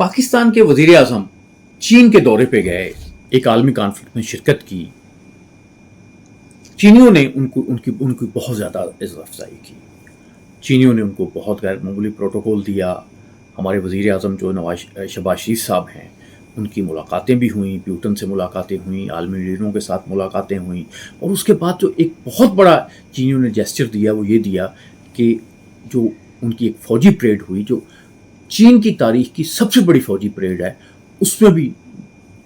पाकिस्तान के वज़ीर आज़म चीन के दौरे पे गए, एक आलमी कॉन्फ्लिक्ट में शिरकत की। चीनियों ने उनकी बहुत ज़्यादा इज़्ज़त अफ़ज़ाई की। चीनियों ने उनको बहुत गैर मामूली प्रोटोकॉल दिया। हमारे वज़ीर आज़म जो शहबाज शरीफ साहब हैं, उनकी मुलाकातें भी हुई, प्यूटन से मुलाकातें हुई, आलमी लीडरों के साथ मुलाकातें हुई। और उसके बाद जो एक बहुत बड़ा चीनियों ने जेस्चर दिया, वो ये दिया कि जो उनकी एक फ़ौजी परेड हुई, जो चीन की तारीख की सबसे बड़ी फ़ौजी परेड है, उसमें भी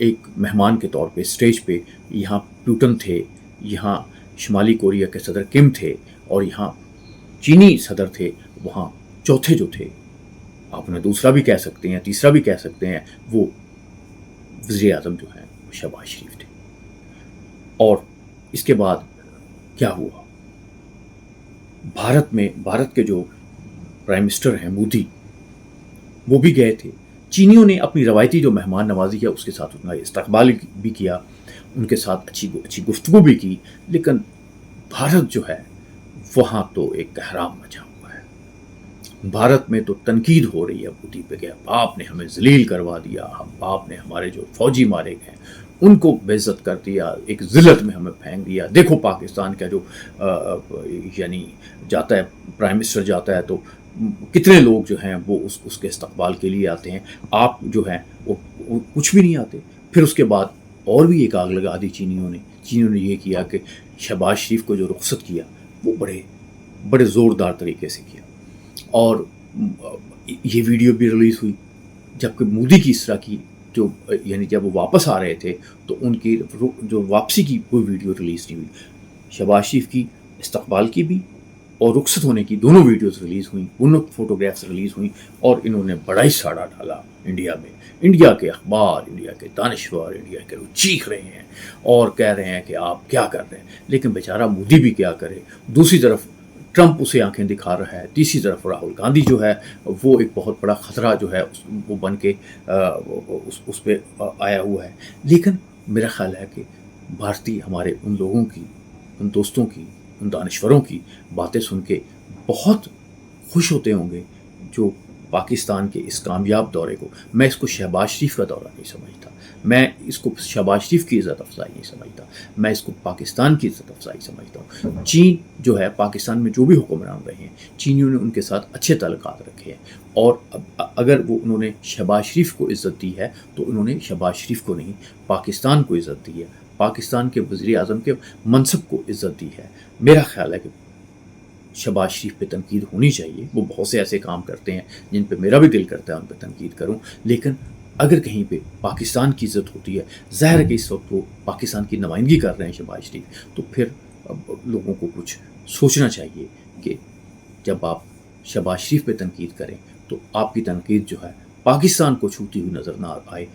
एक मेहमान के तौर पे स्टेज पे यहाँ प्यूटन थे, यहाँ शुमाली कोरिया के सदर किम थे, और यहाँ चीनी सदर थे। वहाँ चौथे जो थे, आप उन्हें दूसरा भी कह सकते हैं, तीसरा भी कह सकते हैं, वो वज़ीर आज़म जो हैं शहबाज शरीफ थे। और इसके बाद क्या हुआ, भारत के जो प्राइम मिनिस्टर हैं मोदी, वो भी गए थे। चीनियों ने अपनी रवायती जो मेहमान नवाजी है उसके साथ उनका इस्तकबाल भी किया, उनके साथ अच्छी गुफ्तगू भी की। लेकिन भारत जो है, वहाँ तो एक कहराम मचा हुआ है। भारत में तो तनकीद हो रही है मोदी पे कि आपने हमें जलील करवा दिया, आपने हमारे जो फौजी मारे गए उनको बेइज्जत कर दिया, एक ज़िल्लत में हमें फेंक दिया। देखो पाकिस्तान का जो यानी जाता है, प्राइम मिनिस्टर जाता है तो कितने लोग जो हैं वो उसके इस्तकबाल के लिए आते हैं, आप जो हैं वो कुछ भी नहीं आते। फिर उसके बाद और भी एक आग लगा दी चीनियों ने ये किया कि शहबाज शरीफ को जो रुखसत किया वो बड़े ज़ोरदार तरीके से किया। और ये वीडियो भी रिलीज़ हुई, जबकि मोदी की इस तरह की जो यानी जब वो वापस आ रहे थे तो उनकी जो वापसी की कोई वीडियो रिलीज़ नहीं हुई। शहबाज शरीफ की इस्तकबाल की भी और रुखसत होने की दोनों वीडियोस रिलीज़ हुई, दोनों फोटोग्राफ्स रिलीज़ हुई, और इन्होंने बड़ा ही साड़ा डाला इंडिया में। इंडिया के अखबार, इंडिया के दानिश्वर, इंडिया के लोग चीख रहे हैं और कह रहे हैं कि आप क्या कर रहे हैं। लेकिन बेचारा मोदी भी क्या करे, दूसरी तरफ ट्रंप उसे आंखें दिखा रहा है, तीसरी तरफ राहुल गांधी जो है वो एक बहुत बड़ा ख़तरा जो है वो बन के उस पर आया हुआ है। लेकिन मेरा ख्याल है कि भारतीय हमारे उन लोगों की, उन दोस्तों की, उन दानिश्वरों की बातें सुन के बहुत खुश होते होंगे जो पाकिस्तान के इस कामयाब दौरे को, मैं इसको शहबाज शरीफ का दौरा नहीं समझता, मैं इसको शहबाज शरीफ की इज़्ज़त अफ़ज़ाई नहीं समझता, मैं इसको पाकिस्तान की इज़्ज़त अफ़ज़ाई समझता हूँ। चीन जो है, पाकिस्तान में जो भी हुक्मरान रहे हैं, चीनियों ने उनके साथ अच्छे ताल्लुकात रखे हैं। और अगर वो उन्होंने शहबाज शरीफ को इज़्ज़त दी है तो उन्होंने शहबाज शरीफ को नहीं, पाकिस्तान को इज़्ज़त दी है, पाकिस्तान के वज़ीर आज़म के मनसब को इज़्ज़त दी है। मेरा ख्याल है कि शहबाज शरीफ पे तनकीद होनी चाहिए। वो बहुत से ऐसे काम करते हैं जिन पे मेरा भी दिल करता है उन पे तनकीद करूं, लेकिन अगर कहीं पे पाकिस्तान की इज़्ज़त होती है, ज़ाहिर है कि इस वक्त वो पाकिस्तान की नुमाइंदगी कर रहे हैं शहबाज शरीफ, तो फिर लोगों को कुछ सोचना चाहिए कि जब आप शहबाज शरीफ पे तनकीद करें तो आपकी तनकीद जो है पाकिस्तान को छूती हुई नज़र ना आए।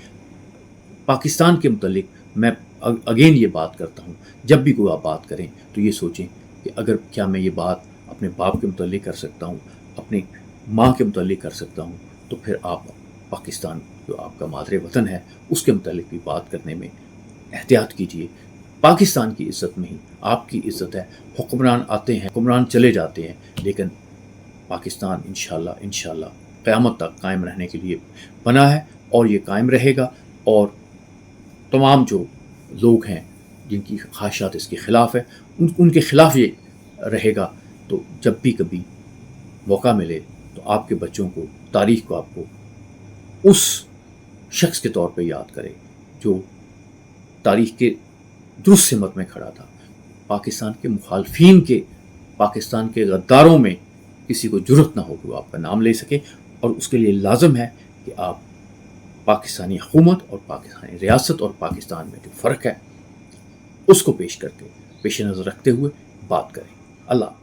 पाकिस्तान के मुतल्लिक मैं अगेन ये बात करता हूँ, जब भी कोई आप बात करें तो ये सोचें कि अगर क्या मैं ये बात अपने बाप के मुतल्लिक कर सकता हूँ, अपनी माँ के मुतल्लिक कर सकता हूँ, तो फिर आप पाकिस्तान जो आपका मादरे वतन है उसके मुतल्लिक भी बात करने में एहतियात कीजिए। पाकिस्तान की इज़्ज़त में ही आपकी इज़्ज़त है। हुक्मरान आते हैं, हुक्मरान चले जाते हैं, लेकिन पाकिस्तान इंशाल्लाह क़यामत तक कायम रहने के लिए बना है और ये कायम रहेगा। और तमाम जो लोग हैं जिनकी ख्वाहिशात इसके ख़िलाफ़ है उनके ख़िलाफ़ ये रहेगा। तो जब भी कभी मौका मिले तो आपके बच्चों को, तारीख़ को आपको उस शख्स के तौर पे याद करें जो तारीख़ के दुरुस्त सिमत में खड़ा था। पाकिस्तान के मुखालफीन के, पाकिस्तान के गद्दारों में किसी को जुर्रत ना हो कि वो आपका नाम ले सके, और उसके लिए लाजम है कि आप पाकिस्तानी हुकूमत और पाकिस्तानी रियासत और पाकिस्तान में जो फ़र्क है उसको पेश नज़र रखते हुए बात करें। अल्लाह।